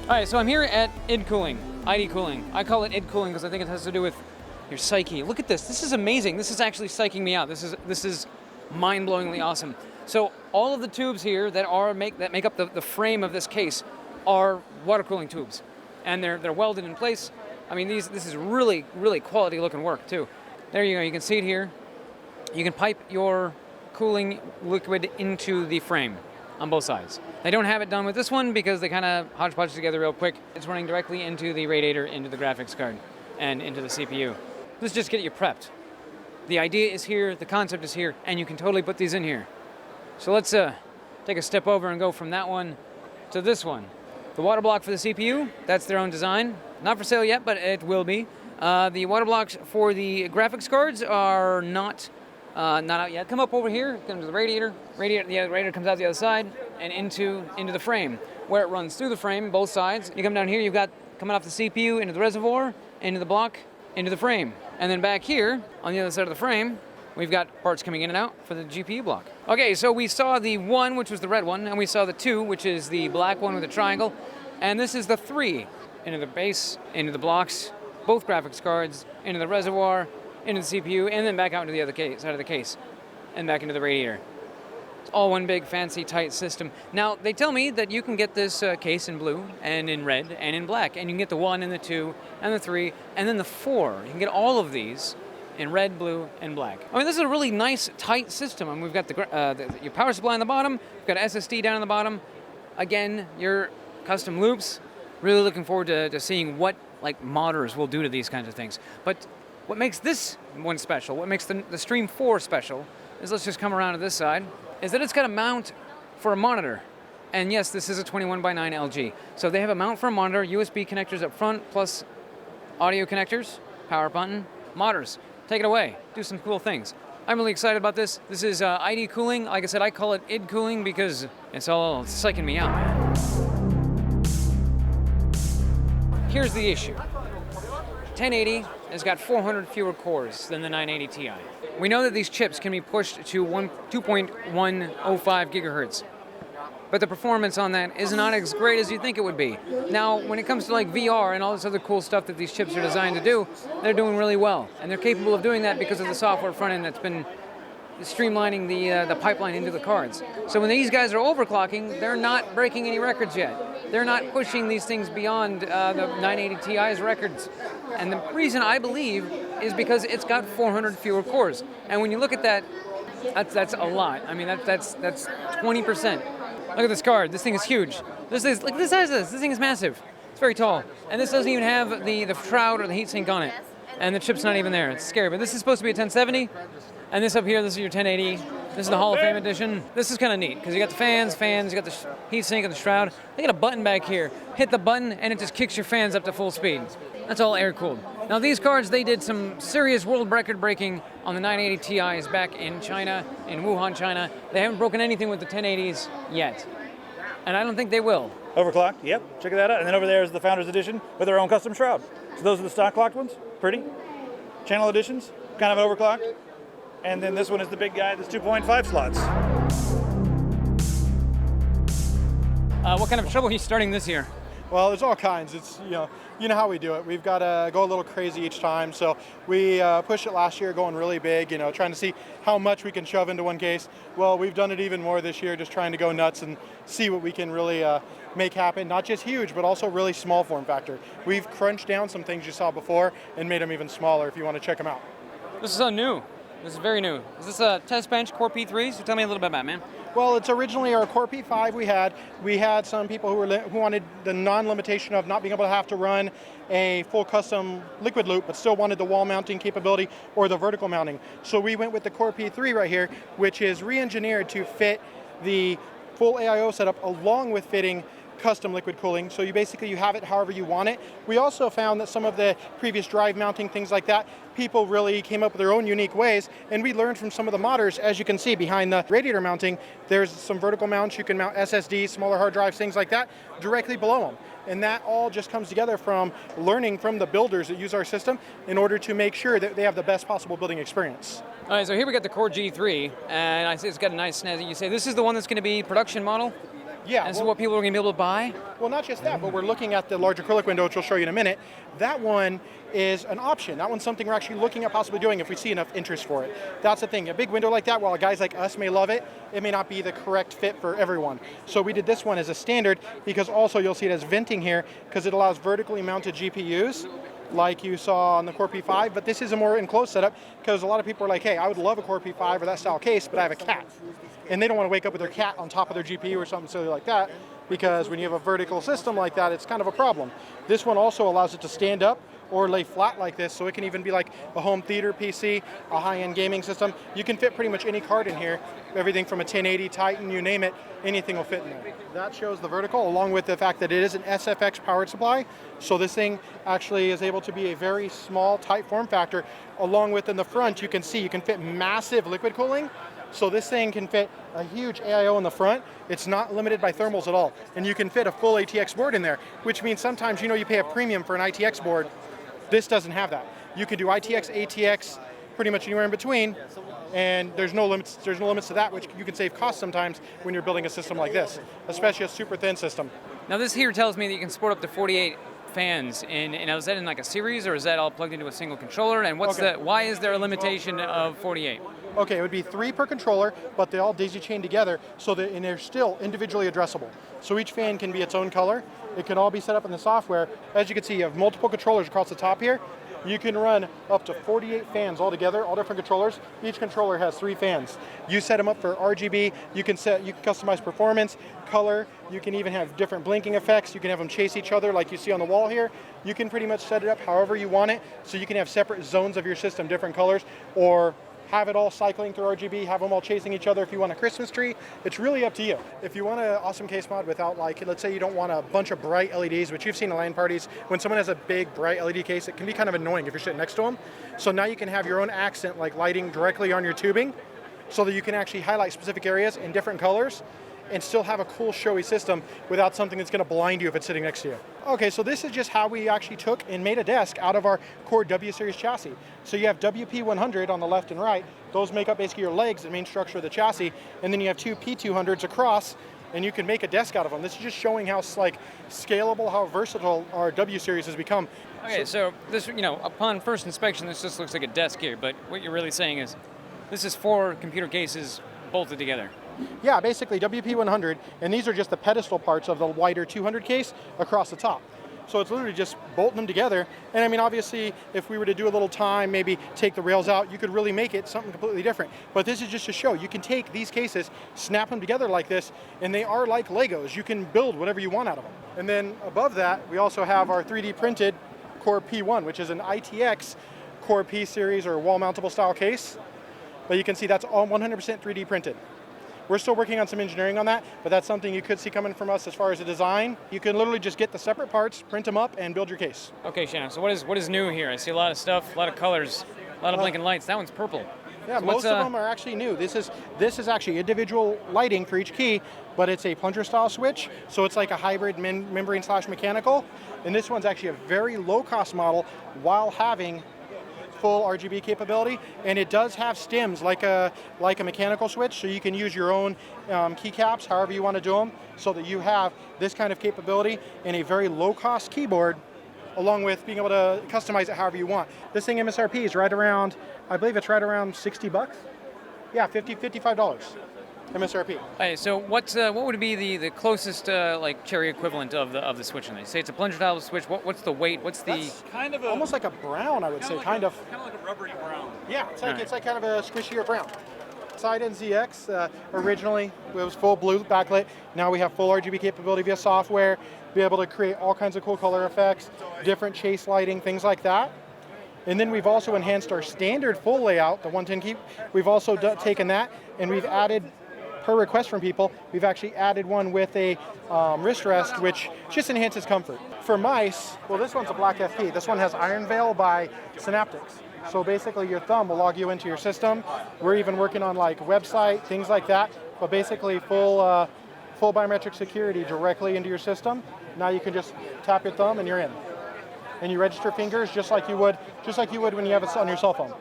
All right, so I'm here at ID Cooling. I call it ID Cooling because I think it has to do with your psyche. Look at this. This is amazing. This is actually psyching me out. This is mind-blowingly awesome. So all of the tubes here that make up the frame of this case are water cooling tubes, and they're welded in place. I mean, this is really, really quality looking work too. There you go. You can see it here. You can pipe your cooling liquid into the frame on both sides. They don't have it done with this one because they kind of hodgepodge together real quick. It's running directly into the radiator, into the graphics card, and into the CPU. Let's just get you prepped. The idea is here, the concept is here, and you can totally put these in here. So let's take a step over and go from that one to this one. The water block for the CPU, that's their own design. Not for sale yet, but it will be. The water blocks for the graphics cards are not out yet. Come up over here, come to the radiator. The radiator comes out the other side and into the frame, where it runs through the frame, both sides. You come down here, you've got coming off the CPU into the reservoir, into the block, into the frame. And then back here, on the other side of the frame, we've got parts coming in and out for the GPU block. Okay, so we saw the 1, which was the red one, and we saw the 2, which is the black one with the triangle. And this is the 3, into the base, into the blocks, both graphics cards, into the reservoir, into the CPU, and then back out into the other side of the case, and back into the radiator. It's all one big, fancy, tight system. Now, they tell me that you can get this case in blue, and in red, and in black, and you can get the 1, and the 2, and the 3, and then the 4. You can get all of these in red, blue, and black. I mean, this is a really nice, tight system. I mean, we've got your power supply on the bottom, we've got SSD down on the bottom. Again, your custom loops. Really looking forward to seeing what modders will do to these kinds of things. But what makes this one special, what makes the Stream 4 special, is let's just come around to this side, is that it's got a mount for a monitor. And yes, this is a 21:9 LG. So they have a mount for a monitor, USB connectors up front, plus audio connectors, power button, modders. Take it away, do some cool things. I'm really excited about this. This is ID Cooling. Like I said, I call it ID Cooling because it's psyching me out, man. Here's the issue. 1080 has got 400 fewer cores than the 980 Ti. We know that these chips can be pushed to 2.105 gigahertz, but the performance on that is not as great as you think it would be. Now, when it comes to VR and all this other cool stuff that these chips are designed to do, they're doing really well. And they're capable of doing that because of the software front end that's been streamlining the pipeline into the cards. So when these guys are overclocking, they're not breaking any records yet. They're not pushing these things beyond the 980 Ti's records. And the reason I believe is because it's got 400 fewer cores. And when you look at that, that's a lot. I mean, that's 20%. Look at this card. This thing is huge. Look at the size of this. This thing is massive. It's very tall. And this doesn't even have the shroud or the heatsink on it. And the chip's not even there. It's scary. But this is supposed to be a 1070. And this up here, this is your 1080. This is the Hall of Fame edition. This is kind of neat because you got the fans, you got the heatsink and the shroud. They got a button back here. Hit the button and it just kicks your fans up to full speed. That's all air cooled. Now these cards, they did some serious world record breaking on the 980 Ti's back in China, in Wuhan, China. They haven't broken anything with the 1080s yet. And I don't think they will. Overclocked, yep, check that out. And then over there is the Founders Edition with their own custom shroud. So those are the stock clocked ones, pretty. Channel editions, kind of overclocked. And then this one is the big guy that's 2.5 slots. What kind of trouble are you starting this year? Well, there's all kinds. It's you know how we do it. We've got to go a little crazy each time. So we pushed it last year, going really big. Trying to see how much we can shove into one case. Well, we've done it even more this year, just trying to go nuts and see what we can really make happen. Not just huge, but also really small form factor. We've crunched down some things you saw before and made them even smaller. If you want to check them out. This is so new. This is very new. Is this a test bench Core P3? So tell me a little bit about it, man. Well, it's originally our Core P5 we had. We had some people who wanted the non-limitation of not being able to have to run a full custom liquid loop, but still wanted the wall mounting capability or the vertical mounting. So we went with the Core P3 right here, which is re-engineered to fit the full AIO setup along with fitting custom liquid cooling, so you have it however you want it. We also found that some of the previous drive mounting, things like that, people really came up with their own unique ways, and we learned from some of the modders. As you can see behind the radiator mounting, there's some vertical mounts. You can mount SSDs, smaller hard drives, things like that, directly below them. And that all just comes together from learning from the builders that use our system in order to make sure that they have the best possible building experience. All right, so here we got the Core G3, and I see it's got a nice snazzy. You say this is the one that's going to be production model? Yeah, And this is well- what people are going to be able to buy? Well, not just that, but we're looking at the large acrylic window, which we'll show you in a minute. That one is an option. That one's something we're actually looking at possibly doing if we see enough interest for it. That's the thing. A big window like that, while guys like us may love it, it may not be the correct fit for everyone. So we did this one as a standard because also you'll see it as venting here because it allows vertically mounted GPUs like you saw on the Core P5, but this is a more enclosed setup because a lot of people are like, hey, I would love a Core P5 or that style case, but I have a cat. And they don't want to wake up with their cat on top of their GPU or something silly like that, because when you have a vertical system like that, it's kind of a problem. This one also allows it to stand up or lay flat like this, so it can even be like a home theater PC, a high-end gaming system. You can fit pretty much any card in here, everything from a 1080 Titan, you name it, anything will fit in there. That shows the vertical, along with the fact that it is an SFX powered supply, so this thing actually is able to be a very small, tight form factor. Along with in the front, you can see you can fit massive liquid cooling, so this thing can fit a huge AIO in the front. It's not limited by thermals at all. And you can fit a full ATX board in there, which means sometimes, you pay a premium for an ITX board. This doesn't have that. You can do ITX, ATX, pretty much anywhere in between, and there's no limits to that, which you can save costs sometimes when you're building a system like this, especially a super thin system. Now this here tells me that you can support up to 48 fans, and is that in like a series, or is that all plugged into a single controller? And why is there a limitation of 48? Okay, it would be 3 per controller, but they all daisy chain together, and they're still individually addressable. So each fan can be its own color. It can all be set up in the software. As you can see, you have multiple controllers across the top here. You can run up to 48 fans all together, all different controllers. Each controller has 3 fans. You set them up for RGB. You can customize performance, color. You can even have different blinking effects. You can have them chase each other like you see on the wall here. You can pretty much set it up however you want it. So you can have separate zones of your system, different colors, or have it all cycling through RGB, have them all chasing each other if you want a Christmas tree. It's really up to you. If you want an awesome case mod without, let's say you don't want a bunch of bright LEDs, which you've seen at LAN parties, when someone has a big bright LED case, it can be kind of annoying if you're sitting next to them. So now you can have your own accent, like lighting directly on your tubing, so that you can actually highlight specific areas in different colors and still have a cool showy system without something that's going to blind you if it's sitting next to you. Okay, so this is just how we actually took and made a desk out of our core W series chassis. So you have WP100 on the left and right. Those make up basically your legs, the main structure of the chassis, and then you have 2 P200s across, and you can make a desk out of them. This is just showing how scalable, how versatile our W series has become. Okay, so this, upon first inspection, this just looks like a desk here, but what you're really saying is this is 4 computer cases bolted together. Yeah, basically WP100, and these are just the pedestal parts of the wider 200 case across the top. So it's literally just bolting them together. And I mean, obviously, if we were to do a little time, maybe take the rails out, you could really make it something completely different. But this is just to show, you can take these cases, snap them together like this, and they are like Legos. You can build whatever you want out of them. And then above that, we also have our 3D printed Core P1, which is an ITX Core P series or wall mountable style case. But you can see that's all 100% 3D printed. We're still working on some engineering on that, but that's something you could see coming from us as far as the design. You can literally just get the separate parts, print them up, and build your case. Okay, Shannon, so what is new here? I see a lot of stuff, a lot of colors, a lot of blinking lights. That one's purple. Yeah, so most of them are actually new. This is actually individual lighting for each key, but it's a plunger style switch, so it's like a hybrid membrane / mechanical. And this one's actually a very low cost model while having full RGB capability, and it does have stems like a mechanical switch, so you can use your own keycaps however you want to do them, so that you have this kind of capability in a very low cost keyboard, along with being able to customize it however you want. This thing MSRP is right around, I believe it's right around 60 bucks. Yeah, $55 MSRP. Okay, so what would be the closest cherry equivalent of the switch? And they say it's a plunger style switch. What's the weight? What's the That's kind of almost like a brown, I would say, kind of like a rubbery brown. Yeah, it's like kind of a squishier brown. Side NZX originally it was full blue backlit. Now we have full RGB capability via software. Be able to create all kinds of cool color effects, different chase lighting, things like that. And then we've also enhanced our standard full layout, the 110 key. We've also taken that and we've added, per request from people, we've actually added one with a wrist rest, which just enhances comfort. For mice, well, this one's a black FP. This one has Iron Veil by Synaptics. So basically your thumb will log you into your system. We're even working on website, things like that, but basically full biometric security directly into your system. Now you can just tap your thumb and you're in. And you register fingers just like you would when you have it on your cell phone.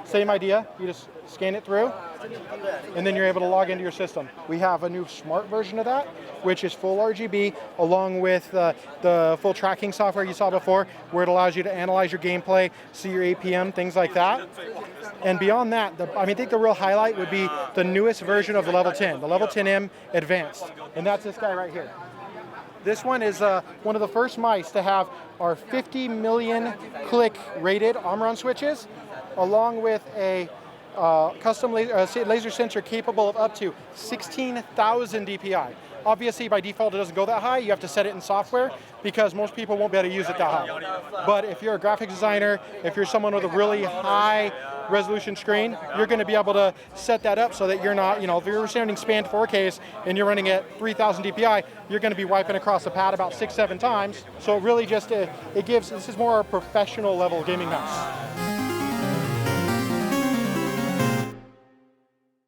Same idea, you just scan it through, and then you're able to log into your system. We have a new smart version of that, which is full RGB, along with the full tracking software you saw before, where it allows you to analyze your gameplay, see your APM, things like that. And beyond that, I think the real highlight would be the newest version of the Level 10, the Level 10M Advanced, and that's this guy right here. This one is one of the first mice to have our 50 million click rated Omron switches, along with a custom laser sensor capable of up to 16,000 DPI. Obviously, by default, it doesn't go that high. You have to set it in software because most people won't be able to use it that high. But if you're a graphics designer, if you're someone with a really high resolution screen, you're going to be able to set that up so that you're not, if you're running spanned 4Ks and you're running at 3,000 DPI, you're going to be wiping across the pad about 6-7 times. So it really just, this is more a professional level gaming mouse.